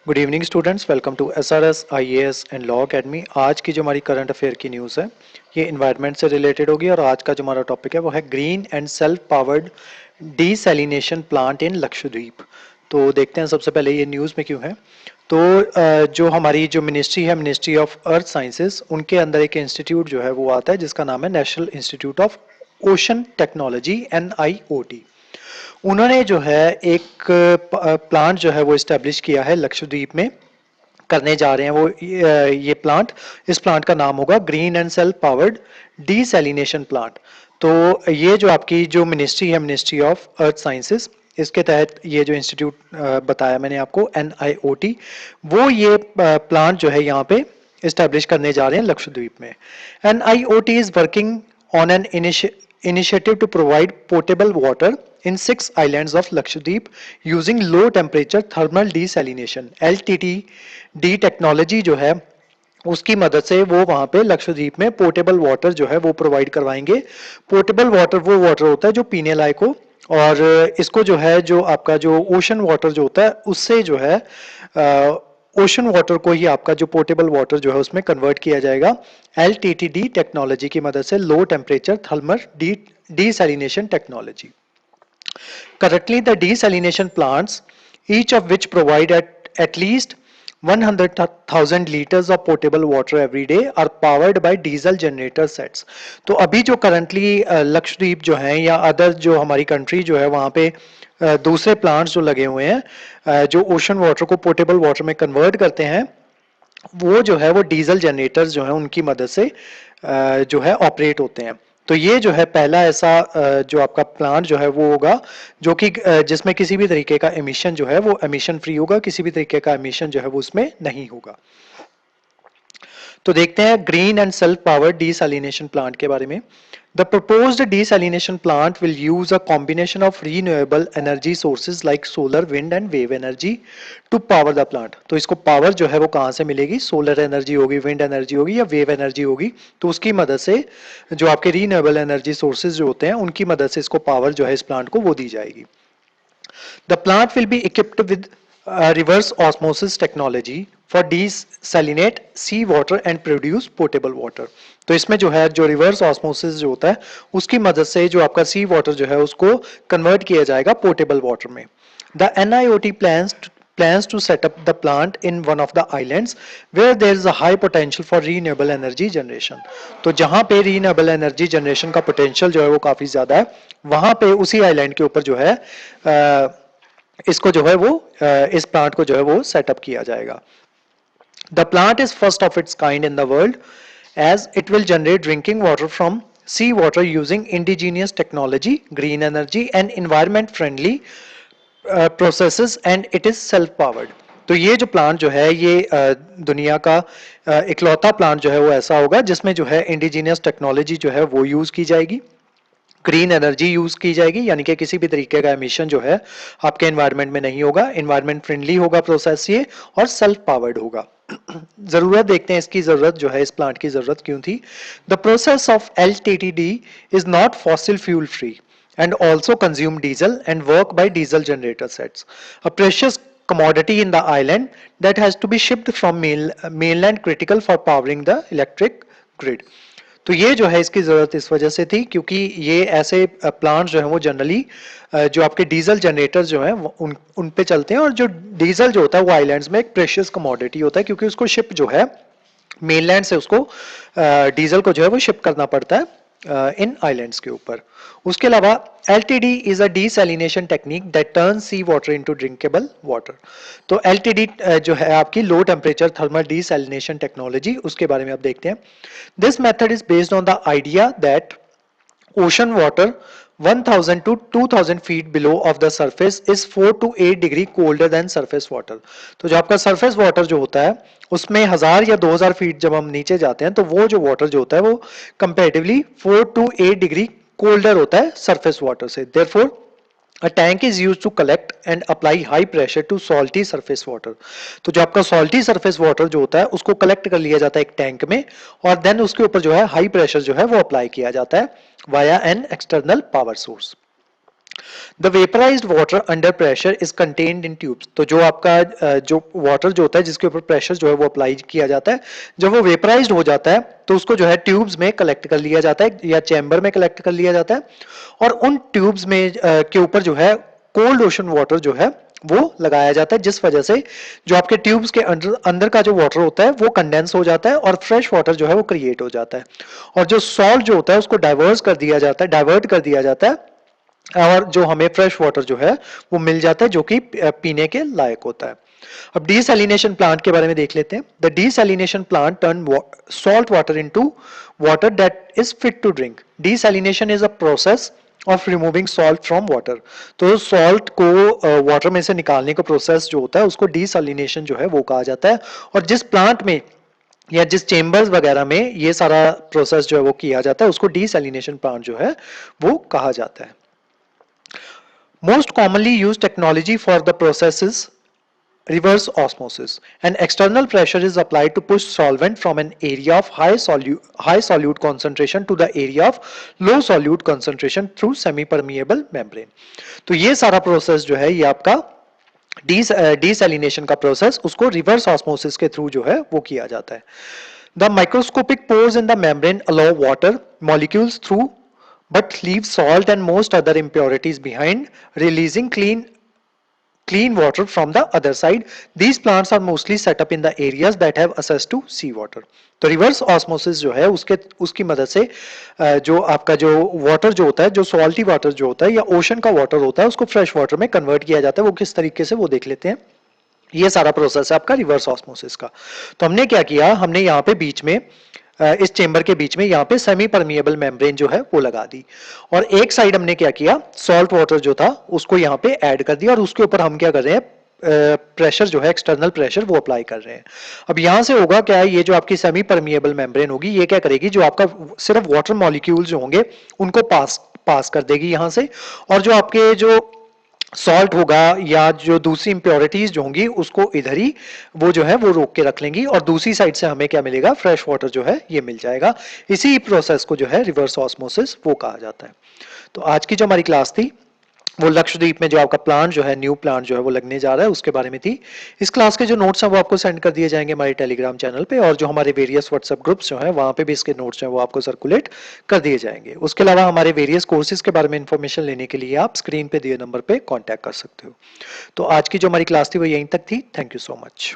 Good evening students, welcome to SRS IAS and law academy. आज की जो हमारी करंट अफेयर की न्यूज़ है ये इन्वायरमेंट से रिलेटेड होगी और आज का जो हमारा टॉपिक है वो है green and self powered desalination plant in Lakshadweep. तो देखते हैं सबसे पहले ये न्यूज़ में क्यों है। तो जो हमारी जो मिनिस्ट्री है, मिनिस्ट्री ऑफ अर्थ साइंसेज, उनके अंदर एक इंस्टीट्यूट जो है वो आता है जिसका नाम है national institute of ocean technology NIOT। उन्होंने जो है एक प्लांट जो है वो इस्टेब्लिश किया है लक्षद्वीप में, करने जा रहे हैं वो ये प्लांट। इस प्लांट का नाम होगा green and self powered desalination plant. तो ये जो आपकी जो मिनिस्ट्री है, मिनिस्ट्री ऑफ अर्थ साइंसेस, इसके तहत ये जो इंस्टीट्यूट बताया मैंने आपको NIOT, वो ये प्लांट जो है यहाँ पे इस्टेब्लिश करने जा रहे हैं लक्षद्वीप में। NIOT is working on an initiative to provide potable water in 6 islands of Lakshadweep using low temperature thermal desalination LTTD technology जो है उसकी मदद से वो वहां पे लक्षद्वीप में पोर्टेबल वाटर जो है वो प्रोवाइड करवाएंगे। पोर्टेबल वाटर वो वाटर होता है जो पीने लायक हो, और इसको जो है जो आपका जो ओशन वाटर जो होता है उससे जो है ओशन वाटर को ही आपका जो पोर्टेबल वाटर जो है उसमें कन्वर्ट किया जाएगा LTTD टेक्नोलॉजी की मदद से, लो temperature thermal desalination technology. Currently, the desalination plants, each of which provide at least 100,000 liters of potable water every day, are powered by diesel generator sets. तो अभी जो करंटली लक्षद्वीप जो है या अदर जो हमारी कंट्री जो है वहाँ पे दूसरे प्लांट्स जो लगे हुए हैं जो ओशन वाटर को पोर्टेबल वाटर में कन्वर्ट करते हैं, वो जो है वो डीजल जनरेटर्स जो है उनकी मदद से जो है ऑपरेट होते हैं। तो ये जो है पहला ऐसा जो आपका प्लांट जो है वो होगा जो कि जिसमें किसी भी तरीके का एमिशन जो है वो एमिशन फ्री होगा, किसी भी तरीके का एमिशन जो है वो उसमें नहीं होगा। तो देखते हैं green and self powered desalination plant के बारे में। The proposed desalination plant will use a combination of renewable energy sources like solar, wind and wave energy to power the plant. तो इसको पावर जो है वो कहाँ से मिलेगी? सोलर एनर्जी होगी, विंड एनर्जी होगी या वेव एनर्जी होगी। तो उसकी मदद से जो आपके रीन्यूएबल एनर्जी सोर्सेज जो होते हैं उनकी मदद से इसको पावर जो है इस प्लांट को वो दी जाएगी। The plant will be equipped with reverse osmosis technology for desalinate sea water and produce potable water. तो इसमें जो है जो रिवर्स ऑस्मोसिस जो होता है उसकी मदद से जो आपका सी वाटर जो है उसको कन्वर्ट किया जाएगा पोर्टेबल वाटर में। The NIOT plans to set up the plant in one of the islands where there is a high potential for renewable energy generation. तो जहां पे renewable energy generation का potential जो है वो काफी ज्यादा है, वहां पे उसी आइलैंड के ऊपर जो है इसको जो है वो इस प्लांट को जो है वो सेटअप किया जाएगा। The plant is first of its kind in the world as it will generate drinking water from sea water using indigenous technology, green energy and environment friendly processes, and it is self powered. तो ये जो plant जो है ये दुनिया का इकलौता plant जो है वो ऐसा होगा जिसमें जो है इंडिजीनियस टेक्नोलॉजी जो है वो यूज की जाएगी, ग्रीन एनर्जी यूज की जाएगी, यानी कि किसी भी तरीके का एमिशन जो है आपके एनवायरनमेंट में नहीं होगा, एनवायरनमेंट फ्रेंडली होगा प्रोसेस ये, और सेल्फ पावर्ड होगा। जरूरत देखते हैं इसकी जरूरत जो है इस प्लांट की जरूरत क्यों थी। The process of LTTD is not fossil fuel free and also consume diesel and work by diesel generator sets, a precious commodity in the island that has to be shipped from mainland, critical for powering the electric grid. तो ये जो है इसकी ज़रूरत इस वजह से थी क्योंकि ये ऐसे प्लांट्स जो हैं वो जनरली जो आपके डीजल जनरेटर्स जो हैं उन पे चलते हैं, और जो डीजल जो होता है वो आइलैंड्स में एक प्रेशियस कमोडिटी होता है क्योंकि उसको शिप जो है मेनलैंड से उसको डीजल को जो है वो शिप करना पड़ता है इन आइलैंड्स के ऊपर। उसके अलावा LTD is a desalination technique that turn sea water into drinkable water. तो LTD जो है आपकी low temperature thermal desalination technology, उसके बारे में आप देखते हैं। This method is based on the idea that ocean water 1000 to 2000 feet below of the surface is 4 to 8 degree colder than surface water. तो जो आपका surface water जो होता है उसमें 1000 या 2000 फीट जब हम नीचे जाते हैं तो वो जो वाटर जो होता है वो कंपैरेटिवली 4 to 8 डिग्री कोल्डर होता है सरफेस वाटर से। Therefore, a tank is used to collect and apply high pressure to salty surface water. तो जो आपका salty surface water जो होता है उसको कलेक्ट कर लिया जाता है एक टैंक में, और देन उसके ऊपर जो है हाई प्रेशर जो है वो अप्लाई किया जाता है via an external power source. The vaporised water under pressure is contained in tubes. तो जो आपका जो वाटर जो होता है जिसके ऊपर प्रेशर जो है वो अप्लाई किया जाता है, जब वो वेपराइज्ड हो जाता है तो उसको जो है ट्यूब्स में कलेक्ट कर लिया जाता है या चैम्बर में कलेक्ट कर लिया जाता है, और उन ट्यूब्स में के ऊपर जो है कोल्ड ओशन वाटर जो है वो लगाया जाता है, जिस वजह से जो आपके ट्यूब्स के अंदर अंदर का जो वाटर होता है वो कंडेंस हो जाता है और फ्रेश वाटर जो है वो क्रिएट हो जाता है, और जो सॉल्ट जो होता है उसको डाइवर्ट कर दिया जाता है, और जो हमें फ्रेश वाटर जो है वो मिल जाता है जो कि पीने के लायक होता है। अब डीसैलिनेशन प्लांट के बारे में देख लेते हैं। The desalination plant turn salt water into water that is fit to drink. Desalination is a process of removing salt from water. तो सॉल्ट को वाटर में से निकालने का प्रोसेस जो होता है उसको डीसैलिनेशन जो है वो कहा जाता है, और जिस प्लांट में या जिस चेम्बर्स वगैरह में ये सारा प्रोसेस जो है वो किया जाता है उसको डीसैलिनेशन प्लांट जो है वो कहा जाता है। Most commonly used technology for the process is reverse osmosis. An external pressure is applied to push solvent from an area of high solute concentration to the area of low solute concentration through semi-permeable membrane. तो ये सारा process जो है ये आपका desalination का process उसको reverse osmosis के थ्रू जो है वो किया जाता है। The microscopic pores in the membrane allow water molecules through but leave salt and most other impurities behind, releasing clean water from the other side. These plants are mostly set up in the areas that have access to sea water. तो reverse osmosis जो है उसकी मदद से जो आपका जो water जो होता है, जो सॉल्टी वाटर जो होता है या ओशन का वाटर होता है, उसको फ्रेश वाटर में कन्वर्ट किया जाता है। वो किस तरीके से वो देख लेते हैं। ये सारा प्रोसेस है आपका रिवर्स ऑस्मोसिस का। तो हमने क्या किया, हमने यहाँ पे बीच में इस चेंबर के बीच में यहाँ पे सेमी परमिएबल मेम्ब्रेन जो है वो लगा दी, और एक साइड हमने क्या किया, सॉल्ट वाटर जो था उसको यहाँ पे ऐड कर दिया, और उसके ऊपर हम क्या कर रहे हैं, प्रेशर जो है एक्सटर्नल प्रेशर वो अप्लाई कर रहे हैं। अब यहाँ से होगा क्या, ये जो आपकी सेमी परमिएबल मेम्ब्रेन होगी ये क्या करेगी, जो आपका सिर्फ वाटर मॉलिक्यूल्स जो होंगे उनको पास कर देगी यहाँ से, और जो आपके जो सॉल्ट होगा या जो दूसरी इंप्योरिटीज जो होंगी उसको इधर ही वो जो है वो रोक के रख लेंगी, और दूसरी साइड से हमें क्या मिलेगा, फ्रेश वाटर जो है ये मिल जाएगा। इसी प्रोसेस को जो है रिवर्स ऑस्मोसिस वो कहा जाता है। तो आज की जो हमारी क्लास थी वो लक्षद्वीप में जो आपका प्लांट जो है, न्यू प्लांट जो है वो लगने जा रहा है, उसके बारे में थी। इस क्लास के जो नोट्स हैं वो आपको सेंड कर दिए जाएंगे हमारे टेलीग्राम चैनल पे, और जो हमारे वेरियस व्हाट्सएप ग्रुप्स जो हैं वहाँ पे भी इसके नोट्स जो हैं वो आपको सर्कुलेट कर दिए जाएंगे। उसके अलावा हमारे वेरियस कोर्सेज के बारे में इंफॉर्मेशन लेने के लिए आप स्क्रीन पे दिए नंबर पे कॉन्टैक्ट कर सकते हो। तो आज की जो हमारी क्लास थी वो यहीं तक थी। Thank you so much.